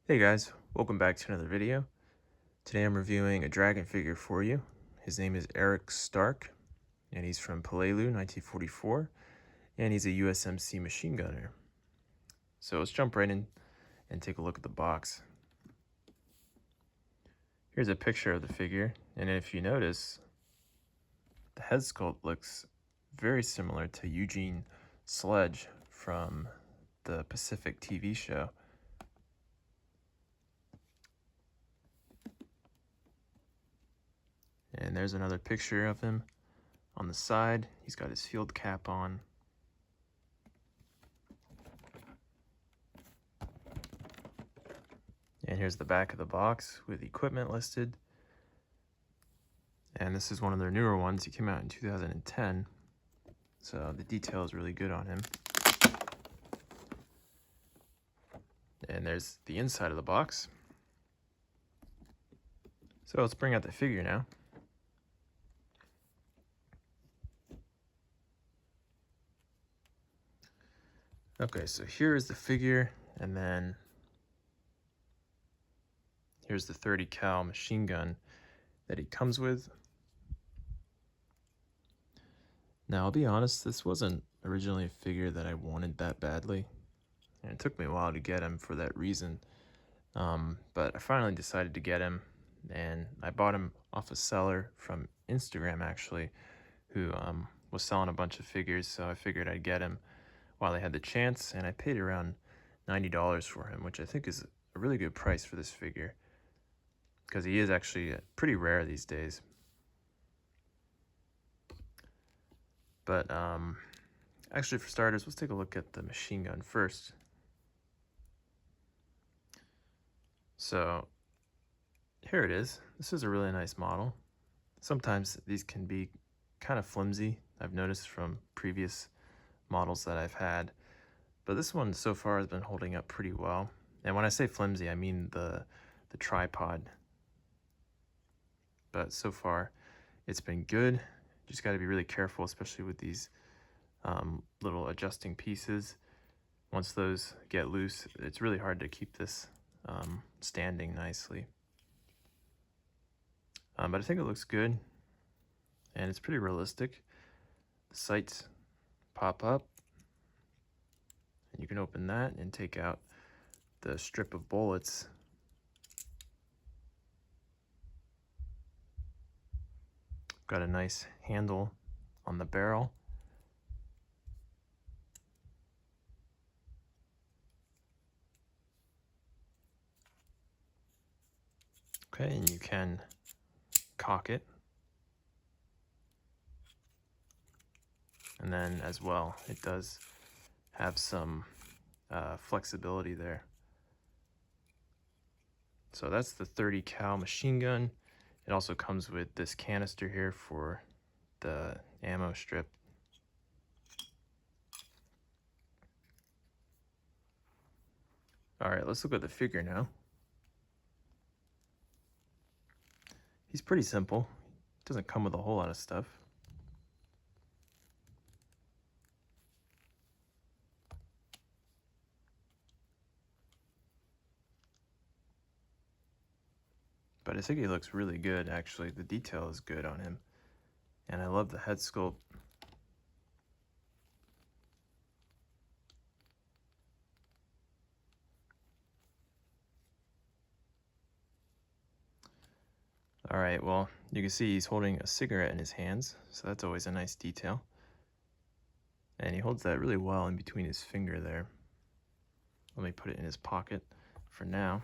Hey guys, welcome back to another video. Today I'm reviewing a dragon figure for you. His name is Eric Stark, and he's from Peleliu, 1944, and he's a USMC machine gunner. So let's jump right in and take a look at the box. Here's a picture of the figure, and if you notice, the head sculpt looks very similar to Eugene Sledge from the Pacific TV show. And there's another picture of him on the side. He's got his field cap on. And here's the back of the box with equipment listed. And this is one of their newer ones. He came out in 2010. So the detail is really good on him. And there's the inside of the box. So let's bring out the figure now. Okay, so here is the figure, and then here's the 30 cal machine gun that he comes with. Now, I'll be honest, this wasn't originally a figure that I wanted that badly, and it took me a while to get him for that reason. But I finally decided to get him, and I bought him off a seller from Instagram, actually, who was selling a bunch of figures, so I figured I'd get him while I had the chance, and I paid around $90 for him, which I think is a really good price for this figure, because he is actually pretty rare these days. But actually, for starters, let's take a look at the machine gun first. So here it is. This is a really nice model. Sometimes these can be kind of flimsy, I've noticed from previous models that I've had, but this one so far has been holding up pretty well. And when I say flimsy, I mean the tripod. But so far it's been good. You just got to be really careful, especially with these little adjusting pieces. Once those get loose, it's really hard to keep this standing nicely. But I think it looks good, and it's pretty realistic. The sights pop up, and you can open that and take out the strip of bullets. Got a nice handle on the barrel. Okay, and you can cock it. And then as well, it does have some flexibility there. So that's the 30 cal machine gun. It also comes with this canister here for the ammo strip. All right, let's look at the figure now. He's pretty simple. Doesn't come with a whole lot of stuff. But I think he looks really good, actually. The detail is good on him. And I love the head sculpt. All right, well, you can see he's holding a cigarette in his hands, so that's always a nice detail. And he holds that really well in between his finger there. Let me put it in his pocket for now.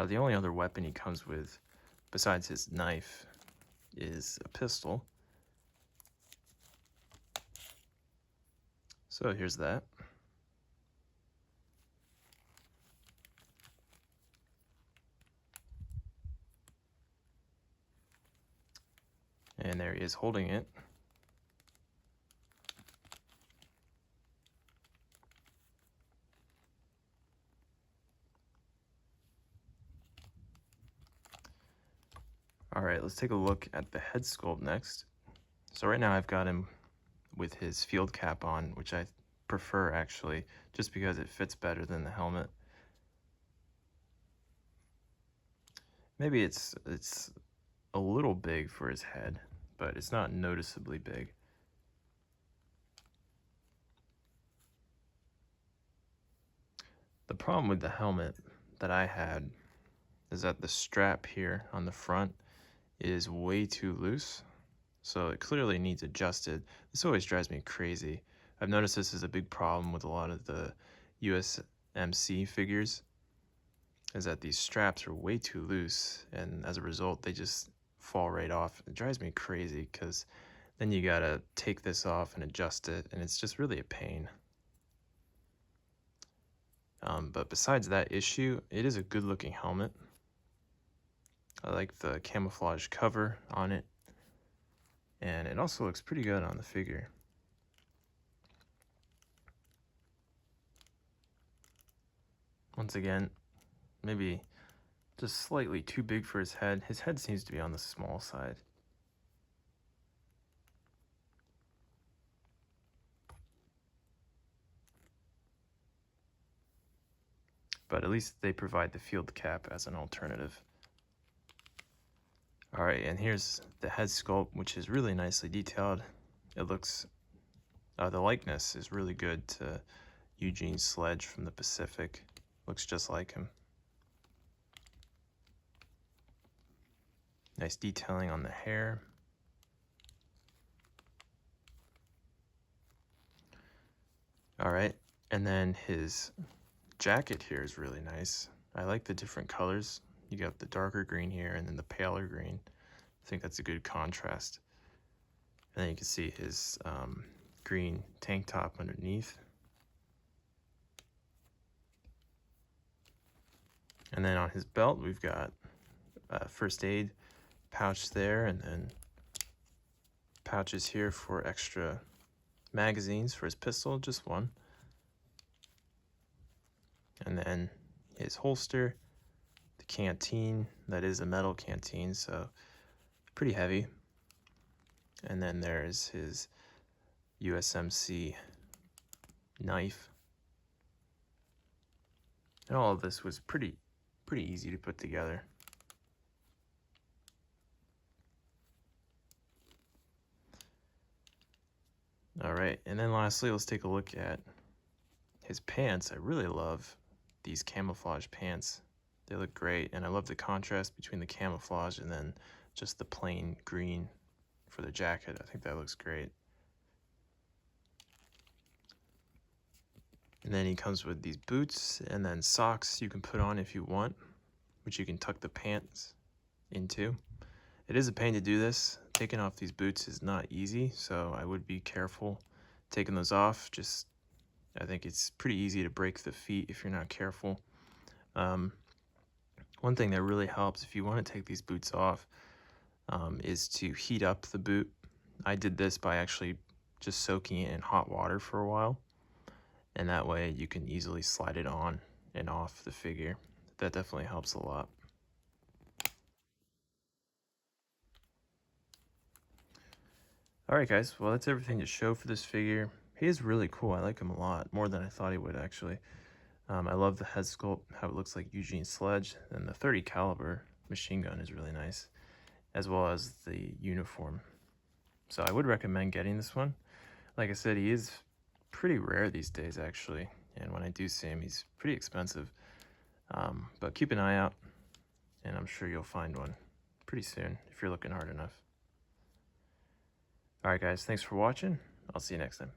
The only other weapon he comes with, besides his knife, is a pistol. So here's that. And there he is holding it. All right, let's take a look at the head sculpt next. So right now I've got him with his field cap on, which I prefer actually, just because it fits better than the helmet. Maybe it's a little big for his head, but it's not noticeably big. The problem with the helmet that I had is that the strap here on the front is way too loose, so it clearly needs adjusted. This always drives me crazy. I've noticed this is a big problem with a lot of the USMC figures, is that these straps are way too loose, and as a result they just fall right off. It drives me crazy because then you gotta take this off and adjust it, and it's just really a pain. But besides that issue, it is a good looking helmet. I like the camouflage cover on it, and it also looks pretty good on the figure. Once again, maybe just slightly too big for his head. His head seems to be on the small side. But at least they provide the field cap as an alternative. Alright, and here's the head sculpt, which is really nicely detailed. It looks, the likeness is really good to Eugene Sledge from the Pacific. Looks just like him. Nice detailing on the hair. Alright, and then his jacket here is really nice. I like the different colors. You got the darker green here and then the paler green. I think that's a good contrast. And then you can see his green tank top underneath. And then on his belt, we've got a first aid pouch there, and then pouches here for extra magazines for his pistol, just one. And then his holster, the canteen, that is a metal canteen, so pretty heavy. And then there's his USMC knife. And all of this was pretty easy to put together. All right, and then lastly, let's take a look at his pants. I really love these camouflage pants. They look great, and I love the contrast between the camouflage and then just the plain green for the jacket. I think that looks great. And then he comes with these boots and then socks you can put on if you want, which you can tuck the pants into. It is a pain to do this. Taking off these boots is not easy, so I would be careful taking those off. I think it's pretty easy to break the feet if you're not careful. One thing that really helps if you want to take these boots off is to heat up the boot. I did this by actually just soaking it in hot water for a while, and that way you can easily slide it on and off the figure. That definitely helps a lot. Alright guys, well that's everything to show for this figure. He is really cool. I like him a lot, more than I thought he would actually. I love the head sculpt, how it looks like Eugene Sledge, and the 30 caliber machine gun is really nice, as well as the uniform. So I would recommend getting this one. Like I said, he is pretty rare these days actually, and when I do see him, he's pretty expensive. But keep an eye out, and I'm sure you'll find one pretty soon if you're looking hard enough. Alright guys, thanks for watching. I'll see you next time.